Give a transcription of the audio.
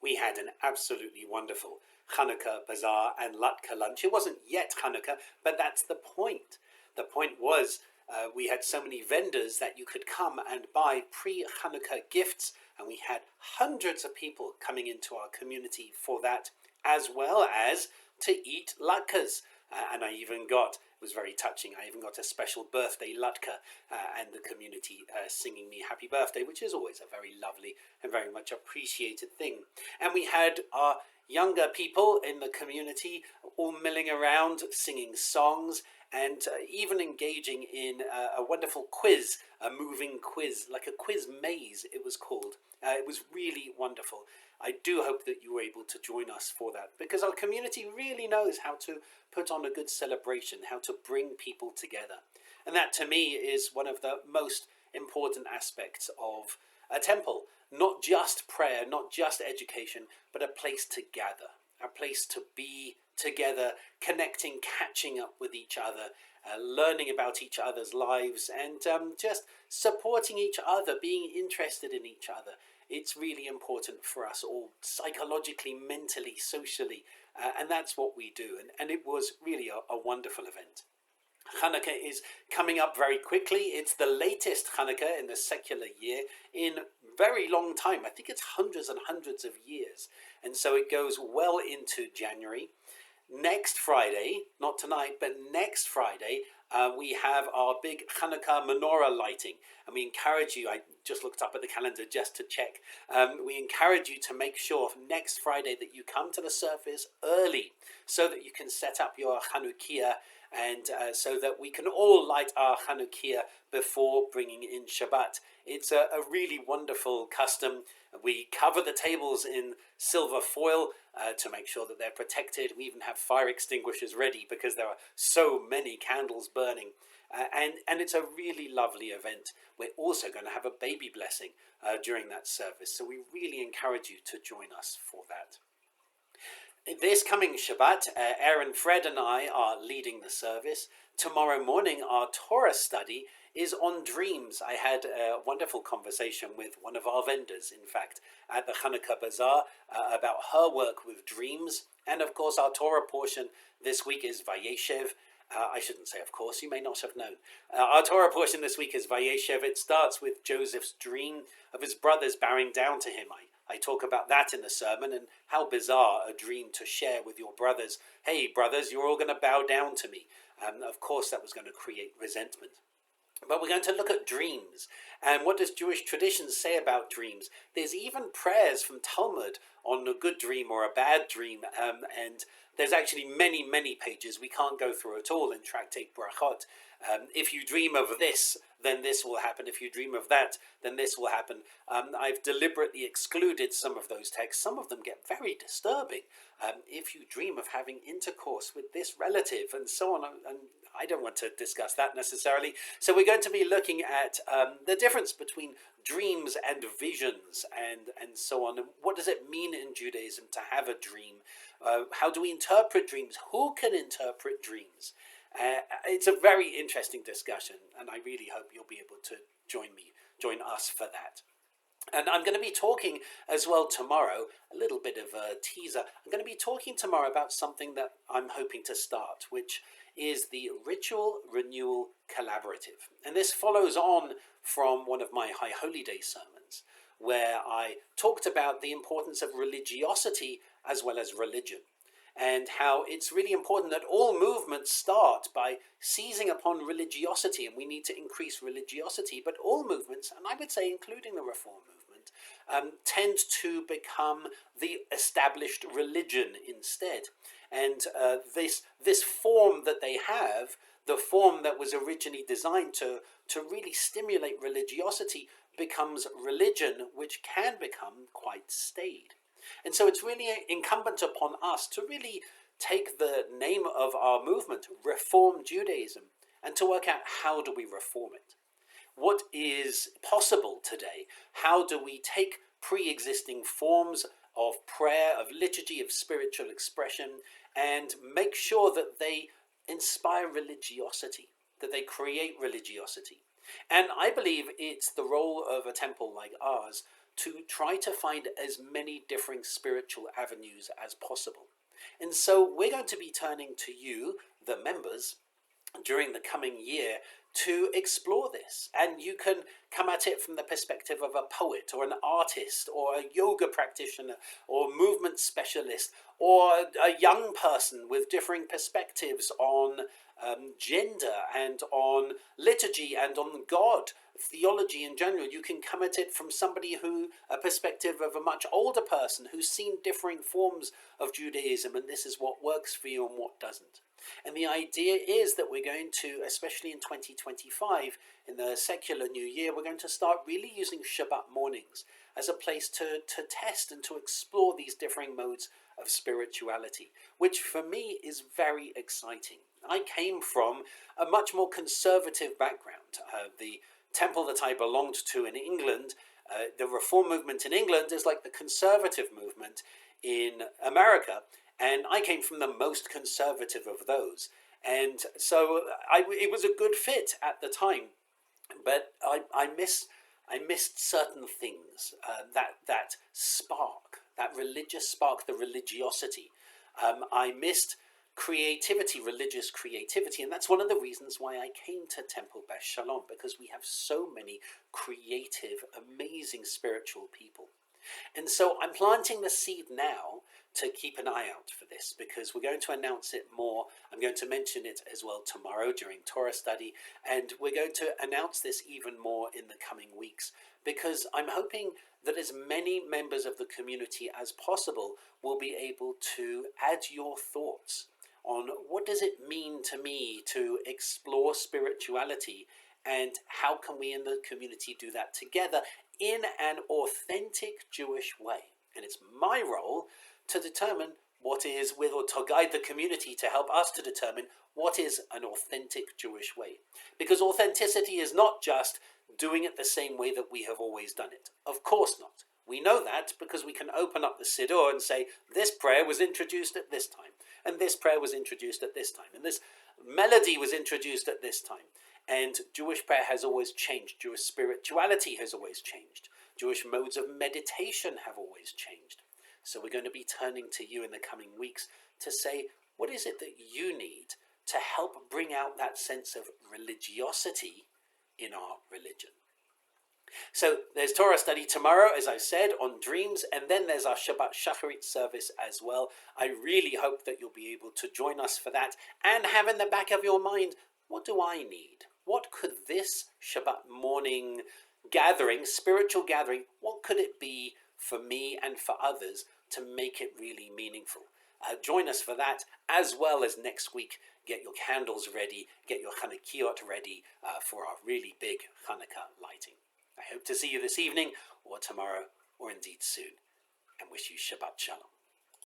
we had an absolutely wonderful Hanukkah bazaar and Latke lunch. It wasn't yet Hanukkah, but that's the point. The point was we had so many vendors that you could come and buy pre-Hanukkah gifts, and we had hundreds of people coming into our community for that, as well as to eat latkes. And I even got, it was very touching, I even got a special birthday latke and the community singing me happy birthday, which is always a very lovely and very much appreciated thing. And we had our younger people in the community all milling around, singing songs, and even engaging in a wonderful quiz, a moving quiz, like a quiz maze it was called. It was really wonderful. I do hope that you were able to join us for that, because our community really knows how to put on a good celebration, how to bring people together. And that to me is one of the most important aspects of a temple. Not just prayer, not just education, but a place to gather, a place to be together, connecting, catching up with each other, learning about each other's lives, and just supporting each other, being interested in each other. It's really important for us all, psychologically, mentally, socially, and that's what we do. And it was really a wonderful event. Hanukkah is coming up very quickly. It's the latest Hanukkah in the secular year in very long time. I think it's hundreds and hundreds of years. And so it goes well into January. Next Friday, not tonight, but next Friday, we have our big Hanukkah menorah lighting. And we encourage you, I just looked up at the calendar just to check, we encourage you to make sure next Friday that you come to the service early so that you can set up your Chanukiah, and so that we can all light our Chanukiah before bringing in Shabbat. It's a really wonderful custom. We cover the tables in silver foil to make sure that they're protected. We even have fire extinguishers ready because there are so many candles burning. And it's a really lovely event. We're also going to have a baby blessing during that service. So we really encourage you to join us for that. This coming Shabbat, Aaron, Fred and I are leading the service. Tomorrow morning, our Torah study is on dreams. I had a wonderful conversation with one of our vendors, in fact, at the Hanukkah Bazaar about her work with dreams. And of course, our Torah portion this week is Vayeshev. I shouldn't say of course, you may not have known. Our Torah portion this week is Vayeshev. It starts with Joseph's dream of his brothers bowing down to him. I talk about that in the sermon, and how bizarre a dream to share with your brothers. Hey brothers, you're all going to bow down to me. Of course that was going to create resentment. But we're going to look at dreams. And what does Jewish tradition say about dreams? There's even prayers from Talmud on a good dream or a bad dream. And there's actually many, many pages. We can't go through it all in Tractate Brachot. If you dream of this, then this will happen. If you dream of that, then this will happen. I've deliberately excluded some of those texts. Some of them get very disturbing. If you dream of having intercourse with this relative and so on, and I don't want to discuss that necessarily. So we're going to be looking at the difference between dreams and visions and so on. And what does it mean in Judaism to have a dream? How do we interpret dreams? Who can interpret dreams? It's a very interesting discussion, and I really hope you'll be able to join us for that. And I'm going to be talking as well tomorrow, a little bit of a teaser. I'm going to be talking tomorrow about something that I'm hoping to start, which is the Ritual Renewal Collaborative. And this follows on from one of my High Holy Day sermons, where I talked about the importance of religiosity as well as religion, and how it's really important that all movements start by seizing upon religiosity, and we need to increase religiosity. But all movements, and I would say including the Reform movement, tend to become the established religion instead. And this form that they have, the form that was originally designed to really stimulate religiosity, becomes religion, which can become quite staid. And so it's really incumbent upon us to really take the name of our movement, Reform Judaism, and to work out how do we reform it. What is possible today? How do we take pre-existing forms of prayer, of liturgy, of spiritual expression, and make sure that they inspire religiosity, that they create religiosity? And I believe it's the role of a temple like ours to try to find as many different spiritual avenues as possible. And so we're going to be turning to you, the members, during the coming year to explore this. And you can come at it from the perspective of a poet or an artist or a yoga practitioner or movement specialist or a young person with differing perspectives on gender and on liturgy and on God, theology in general. You can come at it from somebody a perspective of a much older person who's seen differing forms of Judaism, and this is what works for you and what doesn't. And the idea is that we're going to, especially in 2025, in the secular new year, we're going to start really using Shabbat mornings as a place to test and to explore these differing modes of spirituality, which for me is very exciting. I came from a much more conservative background. The temple that I belonged to in England, the Reform movement in England is like the conservative movement in America. And I came from the most conservative of those. And so it was a good fit at the time. But I missed certain things, that spark, that religious spark, the religiosity. I missed creativity, religious creativity. And that's one of the reasons why I came to Temple Beth Shalom, because we have so many creative, amazing spiritual people. And so I'm planting the seed now to keep an eye out for this, because we're going to announce it more. I'm going to mention it as well tomorrow during Torah study, and we're going to announce this even more in the coming weeks, because I'm hoping that as many members of the community as possible will be able to add your thoughts on what does it mean to me to explore spirituality, and how can we in the community do that together in an authentic Jewish way. And it's my role to determine what is with, or to guide the community to help us to determine what is an authentic Jewish way. Because authenticity is not just doing it the same way that we have always done it. Of course not. We know that because we can open up the Siddur and say, this prayer was introduced at this time, and this prayer was introduced at this time, and this melody was introduced at this time. And Jewish prayer has always changed. Jewish spirituality has always changed. Jewish modes of meditation have always changed. So we're going to be turning to you in the coming weeks to say, what is it that you need to help bring out that sense of religiosity in our religion? So there's Torah study tomorrow, as I said, on dreams, and then there's our Shabbat Shacharit service as well. I really hope that you'll be able to join us for that and have in the back of your mind, what do I need? What could this Shabbat morning gathering, spiritual gathering, what could it be for me and for others to make it really meaningful? Join us for that, as well as next week. Get your candles ready, get your Chanukiot ready for our really big Hanukkah lighting. I hope to see you this evening, or tomorrow, or indeed soon, and wish you Shabbat Shalom.